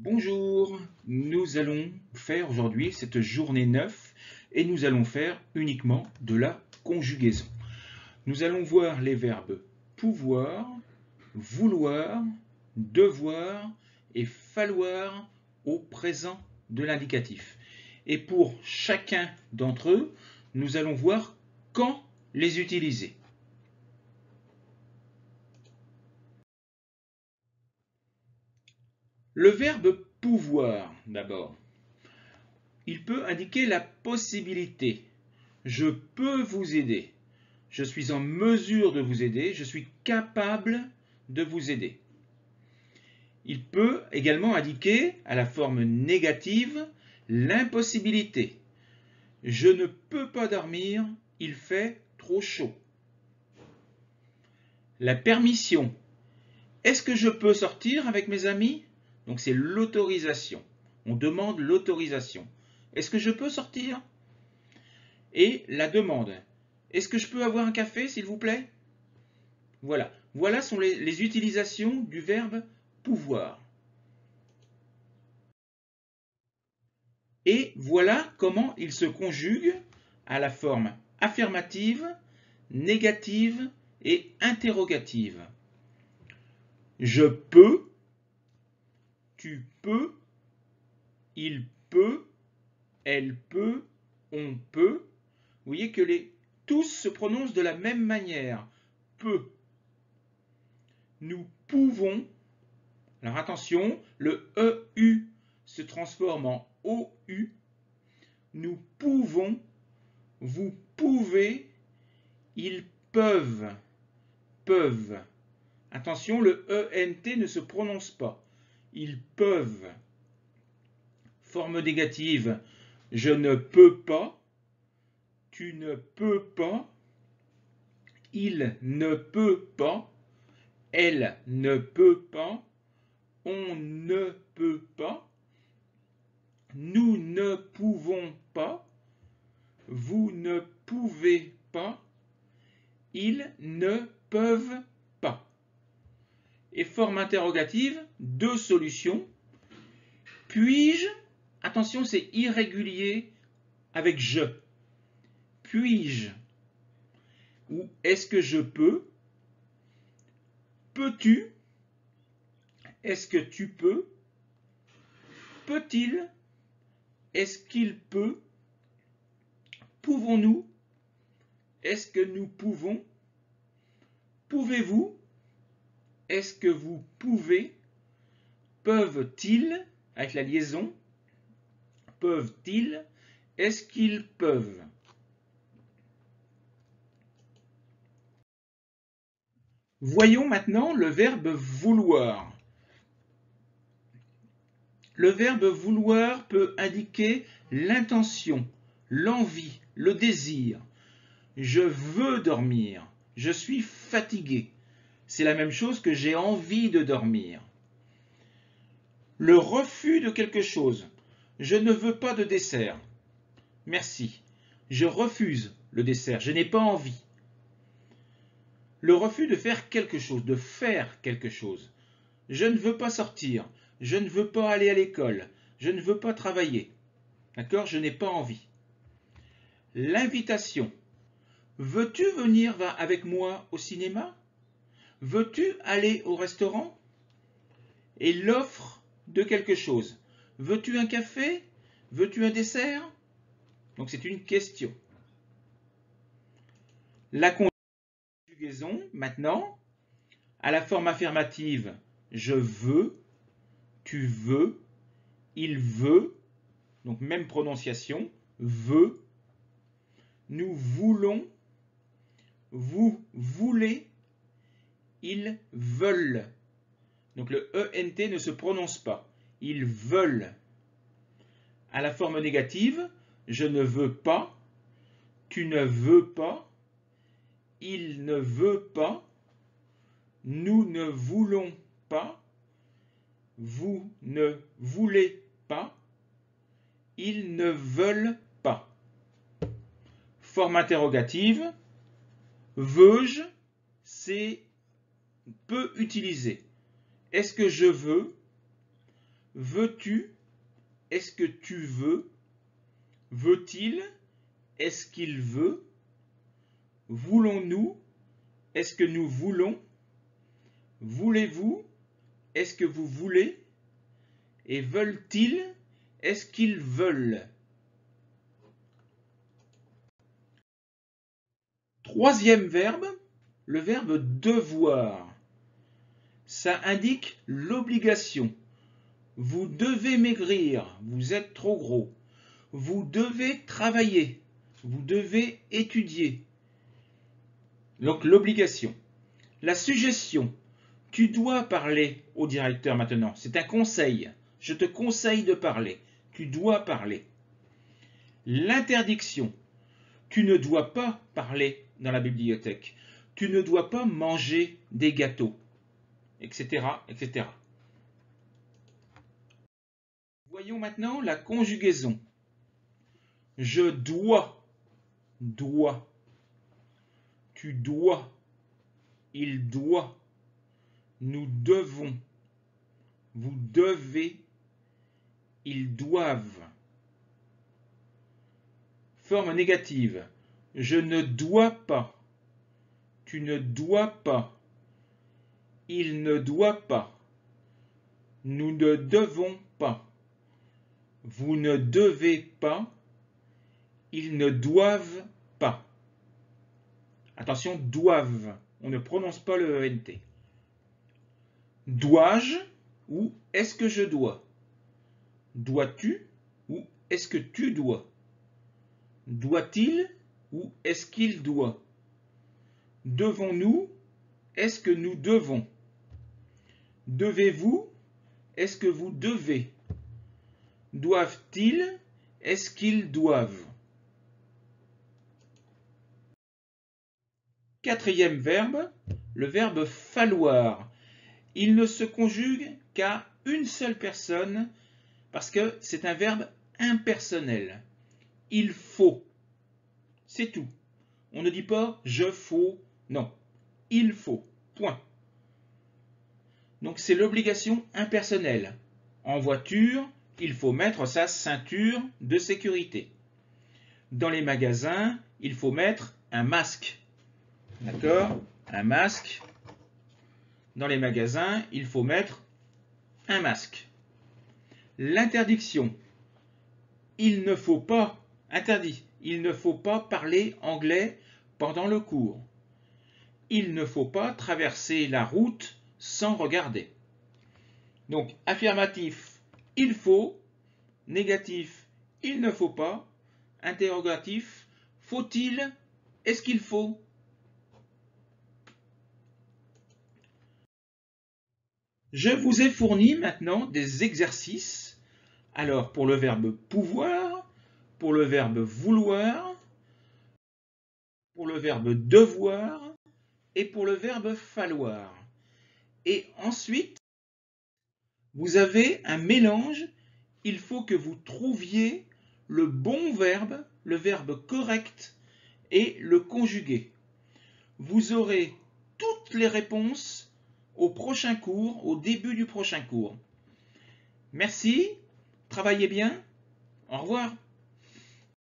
Bonjour, nous allons faire aujourd'hui cette journée 9 et nous allons faire uniquement de la conjugaison. Nous allons voir les verbes pouvoir, vouloir, devoir et falloir au présent de l'indicatif. Et pour chacun d'entre eux, nous allons voir quand les utiliser. Le verbe pouvoir, d'abord. Il peut indiquer la possibilité. Je peux vous aider. Je suis en mesure de vous aider. Je suis capable de vous aider. Il peut également indiquer, à la forme négative, l'impossibilité. Je ne peux pas dormir, il fait trop chaud. La permission. Est-ce que je peux sortir avec mes amis? Donc c'est l'autorisation. On demande l'autorisation. Est-ce que je peux sortir? Et la demande. Est-ce que je peux avoir un café, s'il vous plaît? Voilà. Voilà sont les utilisations du verbe pouvoir. Et voilà comment il se conjugue à la forme affirmative, négative et interrogative. Je peux, tu peux, il peut, elle peut, on peut. Vous voyez que tous se prononcent de la même manière. Peut. Nous pouvons. Alors attention, le EU se transforme en OU. Nous pouvons, vous pouvez, ils peuvent, peuvent. Attention, le ENT ne se prononce pas. Ils peuvent. Forme négative, je ne peux pas, tu ne peux pas, il ne peut pas, elle ne peut pas, on ne peut pas, nous ne pouvons pas, vous ne pouvez pas, ils ne peuvent pas. Et forme interrogative, deux solutions. Puis-je, attention c'est irrégulier avec je. Puis-je, ou est-ce que je peux? Peux-tu? Est-ce que tu peux? Peut-il? Est-ce qu'il peut? Pouvons-nous? Est-ce que nous pouvons? Pouvez-vous? Est-ce que vous pouvez? Peuvent-ils? Avec la liaison. Peuvent-ils? Est-ce qu'ils peuvent? Voyons maintenant le verbe vouloir. Le verbe vouloir peut indiquer l'intention, l'envie, le désir. Je veux dormir. Je suis fatigué. C'est la même chose que j'ai envie de dormir. Le refus de quelque chose. Je ne veux pas de dessert. Merci. Je refuse le dessert. Je n'ai pas envie. Le refus de faire quelque chose, de faire quelque chose. Je ne veux pas sortir. Je ne veux pas aller à l'école. Je ne veux pas travailler. D'accord? Je n'ai pas envie. L'invitation. Veux-tu venir avec moi au cinéma? Veux-tu aller au restaurant? Et l'offre de quelque chose. Veux-tu un café? Veux-tu un dessert? Donc c'est une question. La conjugaison, maintenant, à la forme affirmative, je veux, tu veux, il veut, donc même prononciation, veut, nous voulons, vous voulez, ils veulent. Donc le ENT ne se prononce pas. Ils veulent. À la forme négative, je ne veux pas, tu ne veux pas, il ne veut pas, nous ne voulons pas, vous ne voulez pas, ils ne veulent pas. Forme interrogative, veux-je, c'est peu utilisé. Est-ce que je veux? Veux-tu? Est-ce que tu veux? Veut-il? Est-ce qu'il veut? Voulons-nous? Est-ce que nous voulons? Voulez-vous? Est-ce que vous voulez? Et veulent-ils? Est-ce qu'ils veulent? Troisième verbe, le verbe devoir. Ça indique l'obligation. Vous devez maigrir, vous êtes trop gros. Vous devez travailler, vous devez étudier. Donc l'obligation. La suggestion. Tu dois parler au directeur maintenant. C'est un conseil. Je te conseille de parler. Tu dois parler. L'interdiction. Tu ne dois pas parler dans la bibliothèque. Tu ne dois pas manger des gâteaux, etc., etc. Voyons maintenant la conjugaison. Je dois, dois. Tu dois, il doit. Nous devons, vous devez, ils doivent. Forme négative. Je ne dois pas. Tu ne dois pas. Il ne doit pas. Nous ne devons pas. Vous ne devez pas. Ils ne doivent pas. Attention, doivent. On ne prononce pas le ENT. Dois-je ou est-ce que je dois? Dois-tu ou est-ce que tu dois? Doit-il ou est-ce qu'il doit? Devons-nous? Est-ce que nous devons? Devez-vous? Est-ce que vous devez? Doivent-ils? Est-ce qu'ils doivent? Quatrième verbe, le verbe falloir. Il ne se conjugue qu'à une seule personne parce que c'est un verbe impersonnel. Il faut. C'est tout. On ne dit pas je faut. Non. Il faut. Point. Donc c'est l'obligation impersonnelle. En voiture, il faut mettre sa ceinture de sécurité. Dans les magasins, il faut mettre un masque. D'accord? Un masque. Dans les magasins, il faut mettre un masque. L'interdiction. Il ne faut pas, interdit, il ne faut pas parler anglais pendant le cours. Il ne faut pas traverser la route sans regarder. Donc, affirmatif, il faut. Négatif, il ne faut pas. Interrogatif, faut-il? Est-ce qu'il faut? Je vous ai fourni maintenant des exercices. Alors, pour le verbe pouvoir, pour le verbe vouloir, pour le verbe devoir et pour le verbe falloir. Et ensuite, vous avez un mélange. Il faut que vous trouviez le bon verbe, le verbe correct et le conjugué. Vous aurez toutes les réponses au prochain cours, au début du prochain cours. Merci, travaillez bien, au revoir.